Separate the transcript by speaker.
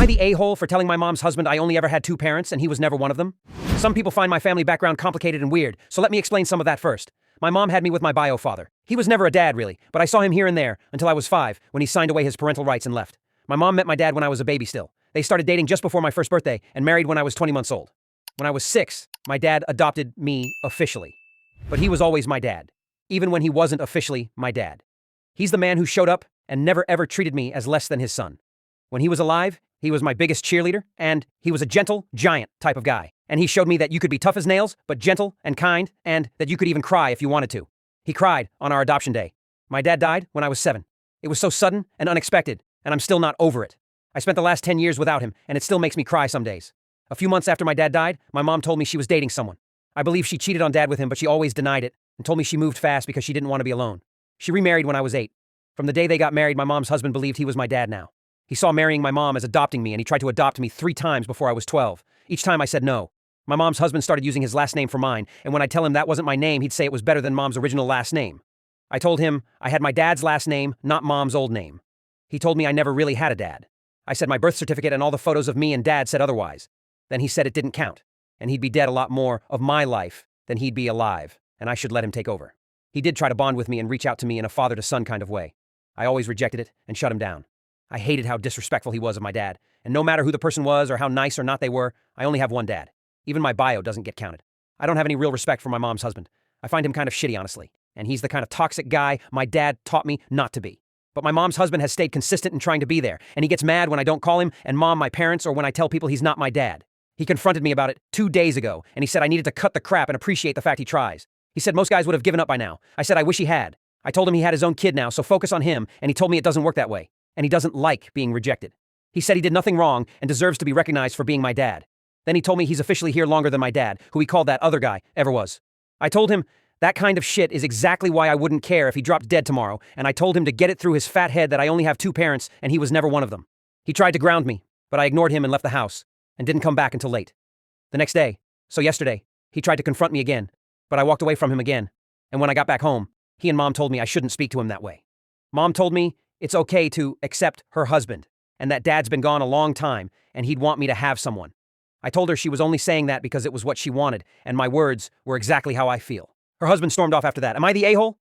Speaker 1: the a-hole for telling my mom's husband I only ever had two parents and he was never one of them? Some people find my family background complicated and weird, so let me explain some of that first. My mom had me with my bio father. He was never a dad, really, but I saw him here and there until I was 5, when he signed away his parental rights and left. My mom met my dad when I was a baby still. They started dating just before my first birthday and married when I was 20 months old. When I was 6, my dad adopted me officially. But he was always my dad, even when he wasn't officially my dad. He's the man who showed up and never ever treated me as less than his son. When he was alive, he was my biggest cheerleader, and he was a gentle, giant type of guy. And he showed me that you could be tough as nails, but gentle and kind, and that you could even cry if you wanted to. He cried on our adoption day. My dad died when I was 7. It was so sudden and unexpected, and I'm still not over it. I spent the last 10 years without him, and it still makes me cry some days. A few months after my dad died, my mom told me she was dating someone. I believe she cheated on dad with him, but she always denied it, and told me she moved fast because she didn't want to be alone. She remarried when I was 8. From the day they got married, my mom's husband believed he was my dad now. He saw marrying my mom as adopting me, and he tried to adopt me 3 times before I was 12. Each time I said no. My mom's husband started using his last name for mine, and when I'd tell him that wasn't my name, he'd say it was better than mom's original last name. I told him I had my dad's last name, not mom's old name. He told me I never really had a dad. I said my birth certificate and all the photos of me and dad said otherwise. Then he said it didn't count, and he'd be dead a lot more of my life than he'd be alive, and I should let him take over. He did try to bond with me and reach out to me in a father-to-son kind of way. I always rejected it and shut him down. I hated how disrespectful he was of my dad, and no matter who the person was or how nice or not they were, I only have one dad. Even my bio doesn't get counted. I don't have any real respect for my mom's husband. I find him kind of shitty, honestly, and he's the kind of toxic guy my dad taught me not to be. But my mom's husband has stayed consistent in trying to be there, and he gets mad when I don't call him and mom my parents or when I tell people he's not my dad. He confronted me about it 2 days ago, and he said I needed to cut the crap and appreciate the fact he tries. He said most guys would have given up by now. I said I wish he had. I told him he had his own kid now, so focus on him, and he told me it doesn't work that way. And he doesn't like being rejected. He said he did nothing wrong and deserves to be recognized for being my dad. Then he told me he's officially here longer than my dad, who he called that other guy, ever was. I told him that kind of shit is exactly why I wouldn't care if he dropped dead tomorrow, and I told him to get it through his fat head that I only have 2 parents and he was never one of them. He tried to ground me, but I ignored him and left the house, and didn't come back until late. The next day, so yesterday, he tried to confront me again, but I walked away from him again, and when I got back home, he and mom told me I shouldn't speak to him that way. Mom told me it's okay to accept her husband, and that dad's been gone a long time, and he'd want me to have someone. I told her she was only saying that because it was what she wanted, and my words were exactly how I feel. Her husband stormed off after that. Am I the a-hole?